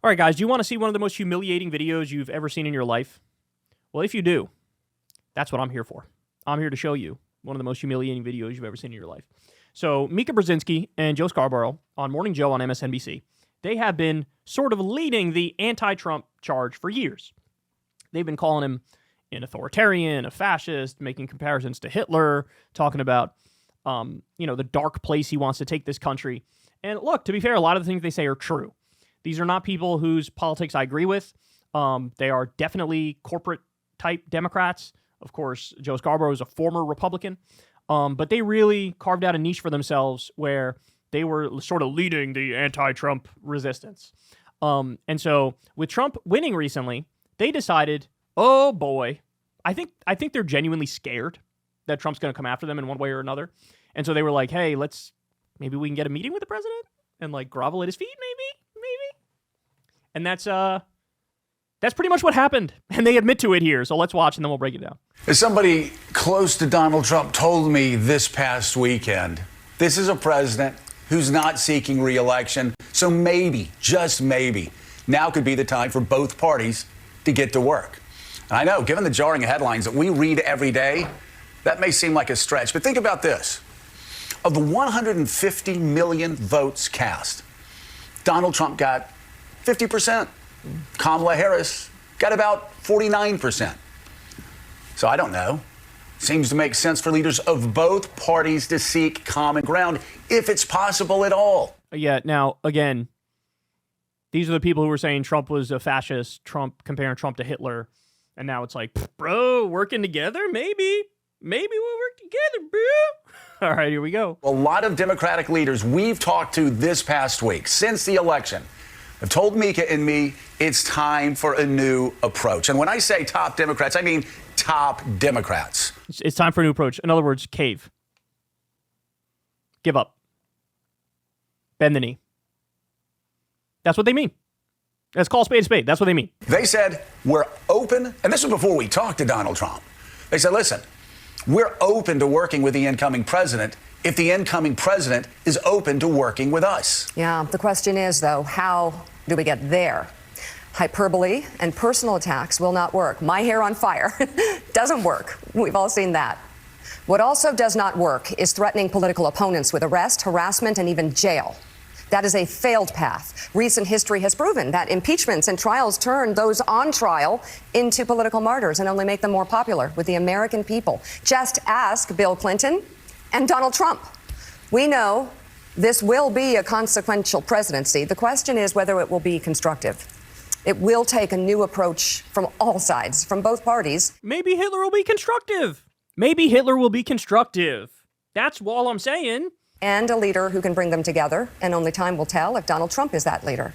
All right, guys, do you want to see one of the most humiliating videos you've ever seen in your life? Well, if you do, that's what I'm here for. I'm here to show you one of the most humiliating videos you've ever seen in your life. So Mika Brzezinski and Joe Scarborough on Morning Joe on MSNBC, they have been sort of leading the anti-Trump charge for years. They've been calling him an authoritarian, a fascist, making comparisons to Hitler, talking about, the dark place he wants to take this country. And look, to be fair, a lot of the things they say are true. These are not people whose politics I agree with. They are definitely corporate-type Democrats. Of course, Joe Scarborough is a former Republican. But they really carved out a niche for themselves where they were sort of leading the anti-Trump resistance. And so with Trump winning recently, they decided, oh boy, I think they're genuinely scared that Trump's going to come after them in one way or another. And so they were like, hey, maybe we can get a meeting with the president and like grovel at his feet, maybe. And that's pretty much what happened. And they admit to it here. So let's watch and then we'll break it down. As somebody close to Donald Trump told me this past weekend, this is a president who's not seeking re-election. So maybe, just maybe, now could be the time for both parties to get to work. And I know, given the jarring headlines that we read every day, that may seem like a stretch. But think about this. Of the 150 million votes cast, Donald Trump got 50%. Kamala Harris got about 49%. So I don't know. Seems to make sense for leaders of both parties to seek common ground, if it's possible at all. Yeah, now, again, these are the people who were saying Trump was a fascist, comparing Trump to Hitler. And now it's like, bro, working together? Maybe we'll work together, bro. All right, here we go. A lot of Democratic leaders we've talked to this past week, since the election, have told Mika and me it's time for a new approach. And when I say top Democrats, I mean top Democrats. It's time for a new approach. In other words, cave. Give up. Bend the knee. That's what they mean. Let's call a spade a spade. That's what they mean. They said, we're open. And this was before we talked to Donald Trump. They said, listen, we're open to working with the incoming president if the incoming president is open to working with us. Yeah, the question is, though, how do we get there? Hyperbole and personal attacks will not work. My hair on fire doesn't work. We've all seen that. What also does not work is threatening political opponents with arrest, harassment, and even jail. That is a failed path. Recent history has proven that impeachments and trials turn those on trial into political martyrs and only make them more popular with the American people. Just ask Bill Clinton and Donald Trump. We know this will be a consequential presidency. The question is whether it will be constructive. It will take a new approach from all sides, from both parties. Maybe Hitler will be constructive. Maybe Hitler will be constructive. That's all I'm saying. And a leader who can bring them together, and only time will tell if Donald Trump is that leader.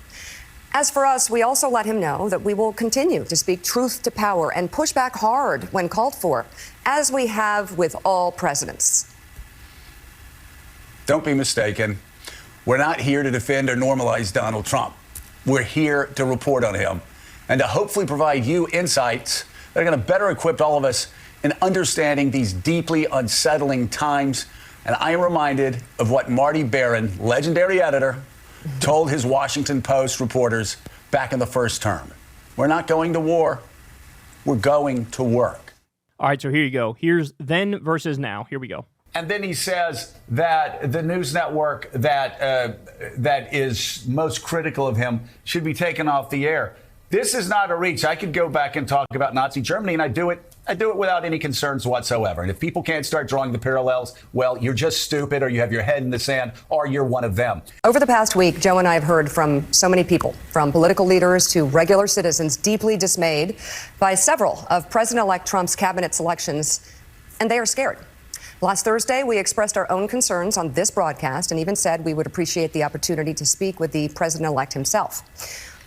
As for us, we also let him know that we will continue to speak truth to power and push back hard when called for, as we have with all presidents. Don't be mistaken. We're not here to defend or normalize Donald Trump. We're here to report on him and to hopefully provide you insights that are going to better equip all of us in understanding these deeply unsettling times. And I am reminded of what Marty Barron, legendary editor, told his Washington Post reporters back in the first term. We're not going to war. We're going to work. All right, so here you go. Here's then versus now. Here we go. And then he says that the news network that is most critical of him should be taken off the air. This is not a reach. I could go back and talk about Nazi Germany, and I do it without any concerns whatsoever. And if people can't start drawing the parallels, well, you're just stupid, or you have your head in the sand, or you're one of them. Over the past week, Joe and I have heard from so many people, from political leaders to regular citizens, deeply dismayed by several of President-elect Trump's cabinet selections, and they are scared. Last Thursday, we expressed our own concerns on this broadcast and even said we would appreciate the opportunity to speak with the president-elect himself.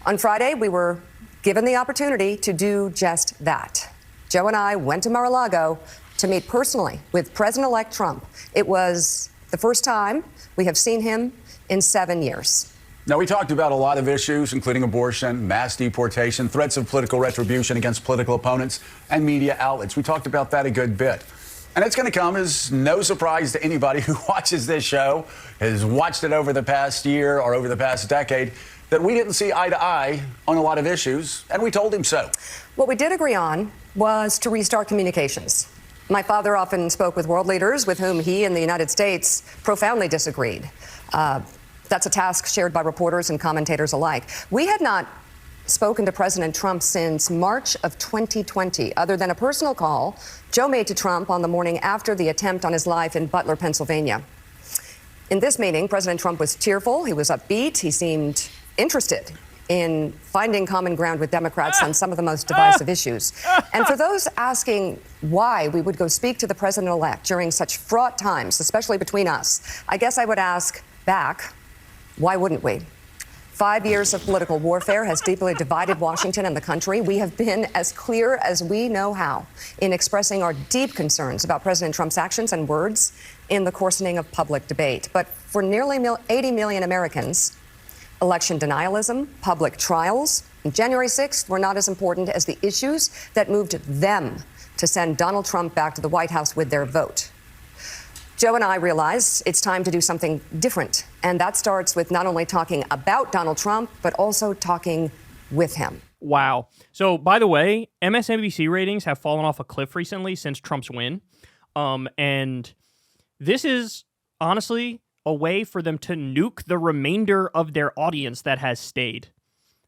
On Friday, we were given the opportunity to do just that. Joe and I went to Mar-a-Lago to meet personally with President-elect Trump. It was the first time we have seen him in 7 years. Now, we talked about a lot of issues, including abortion, mass deportation, threats of political retribution against political opponents, and media outlets. We talked about that a good bit. And it's going to come as no surprise to anybody who watches this show, has watched it over the past year or over the past decade. that we didn't see eye to eye on a lot of issues, and we told him so. What we did agree on was to restart communications. My father often spoke with world leaders with whom he and the United States profoundly disagreed. That's a task shared by reporters and commentators alike. We had not spoken to President Trump since March of 2020, other than a personal call Joe made to Trump on the morning after the attempt on his life in Butler, Pennsylvania. In this meeting, President Trump was cheerful, he was upbeat, he seemed interested in finding common ground with Democrats on some of the most divisive issues. And for those asking why we would go speak to the president-elect during such fraught times, especially between us, I guess I would ask back, why wouldn't we? 5 years of political warfare has deeply divided Washington and the country. We have been as clear as we know how in expressing our deep concerns about President Trump's actions and words in the coarsening of public debate. But for nearly 80 million Americans, election denialism, public trials, and January 6th were not as important as the issues that moved them to send Donald Trump back to the White House with their vote. Joe and I realize it's time to do something different, and that starts with not only talking about Donald Trump, but also talking with him. Wow. So, by the way, MSNBC ratings have fallen off a cliff recently since Trump's win, and this is honestly a way for them to nuke the remainder of their audience that has stayed.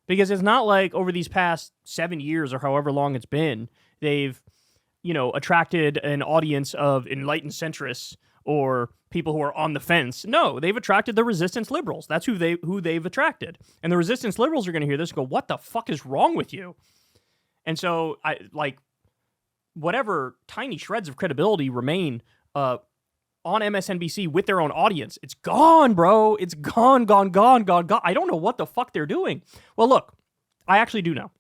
Because it's not like over these past 7 years or however long it's been, they've, attracted an audience of enlightened centrists or people who are on the fence. No, they've attracted the resistance liberals. That's who they've attracted. And the resistance liberals are going to hear this and go, what the fuck is wrong with you? And so, whatever tiny shreds of credibility remain on MSNBC with their own audience, it's gone, bro. It's gone. I don't know what the fuck they're doing. Well, look, I actually do know.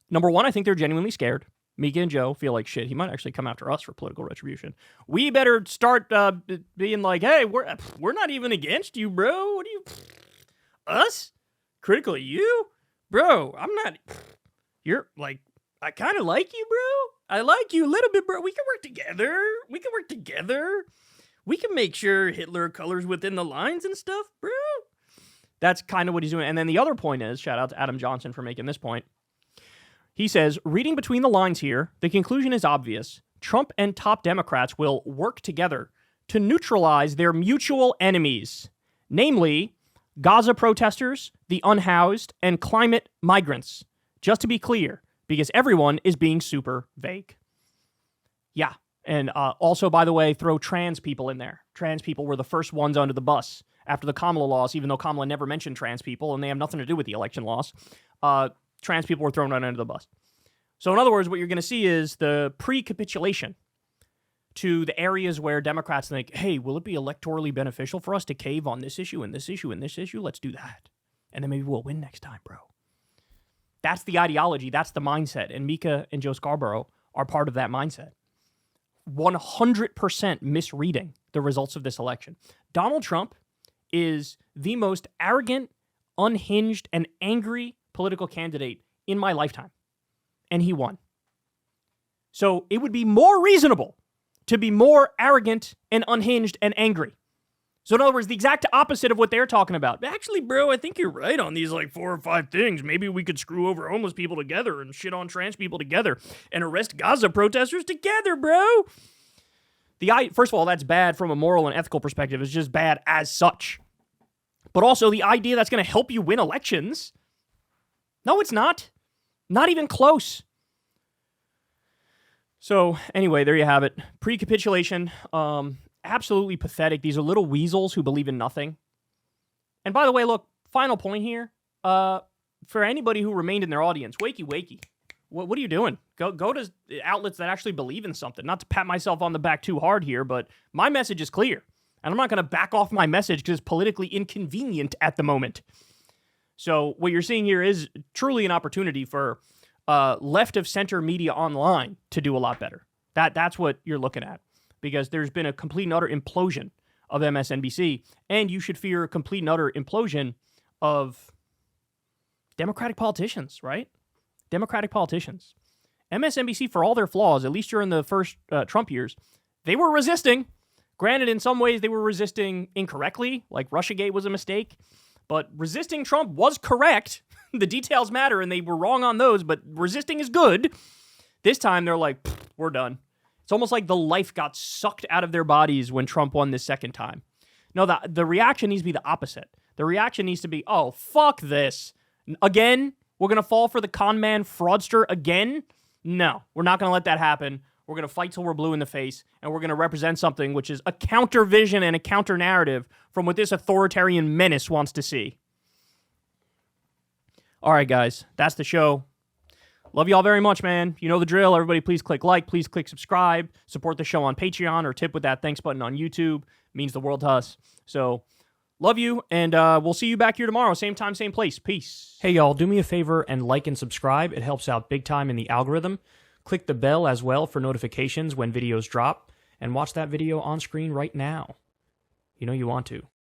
Number one, I think they're genuinely scared. Mika and Joe feel like shit. He might actually come after us for political retribution. We better start being like, hey, we're not even against you, bro. What are you? Us? Critical of you? Bro, I'm not. You're like, I kind of like you, bro. I like you a little bit, bro. We can work together. We can make sure Hitler colors within the lines and stuff, bro. That's kind of what he's doing. And then the other point is, shout out to Adam Johnson for making this point. He says, reading between the lines here, the conclusion is obvious. Trump and top Democrats will work together to neutralize their mutual enemies, namely Gaza protesters, the unhoused, and climate migrants. Just to be clear, because everyone is being super vague. Yeah, and also, by the way, throw trans people in there. Trans people were the first ones under the bus after the Kamala loss, even though Kamala never mentioned trans people, and they have nothing to do with the election loss. Trans people were thrown right under the bus. So in other words, what you're going to see is the pre-capitulation to the areas where Democrats think, hey, will it be electorally beneficial for us to cave on this issue and this issue and this issue? Let's do that. And then maybe we'll win next time, bro. That's the ideology. That's the mindset. And Mika and Joe Scarborough are part of that mindset. 100% misreading the results of this election. Donald Trump is the most arrogant, unhinged, and angry political candidate in my lifetime. And he won. So it would be more reasonable to be more arrogant and unhinged and angry. So in other words, the exact opposite of what they're talking about. Actually, bro, I think you're right on these 4 or 5 things. Maybe we could screw over homeless people together and shit on trans people together and arrest Gaza protesters together, bro. First of all, that's bad from a moral and ethical perspective. It's just bad as such. But also the idea that's going to help you win elections. No, it's not. Not even close. So anyway, there you have it. Pre-capitulation. Absolutely pathetic. These are little weasels who believe in nothing. And by the way, look, final point here. For anybody who remained in their audience, wakey. What are you doing? Go to outlets that actually believe in something. Not to pat myself on the back too hard here, but my message is clear. And I'm not going to back off my message because it's politically inconvenient at the moment. So what you're seeing here is truly an opportunity for left of center media online to do a lot better. That's what you're looking at. Because there's been a complete and utter implosion of MSNBC, and you should fear a complete and utter implosion of Democratic politicians, right? Democratic politicians. MSNBC, for all their flaws, at least during the first Trump years, they were resisting. Granted, in some ways, they were resisting incorrectly, like Russiagate was a mistake, But resisting Trump was correct. The details matter, and they were wrong on those, but resisting is good. This time, they're like, we're done. It's almost like the life got sucked out of their bodies when Trump won this second time. No, the reaction needs to be the opposite. The reaction needs to be, oh, fuck this. Again? We're going to fall for the con man fraudster again? No, we're not going to let that happen. We're going to fight till we're blue in the face, and we're going to represent something which is a counter vision and a counter narrative from what this authoritarian menace wants to see. All right, guys, that's the show. Love you all very much, man. You know the drill. Everybody, please click like. Please click subscribe. Support the show on Patreon or tip with that thanks button on YouTube. It means the world to us. So, love you, and we'll see you back here tomorrow. Same time, same place. Peace. Hey, y'all, do me a favor and like and subscribe. It helps out big time in the algorithm. Click the bell as well for notifications when videos drop. And watch that video on screen right now. You know you want to.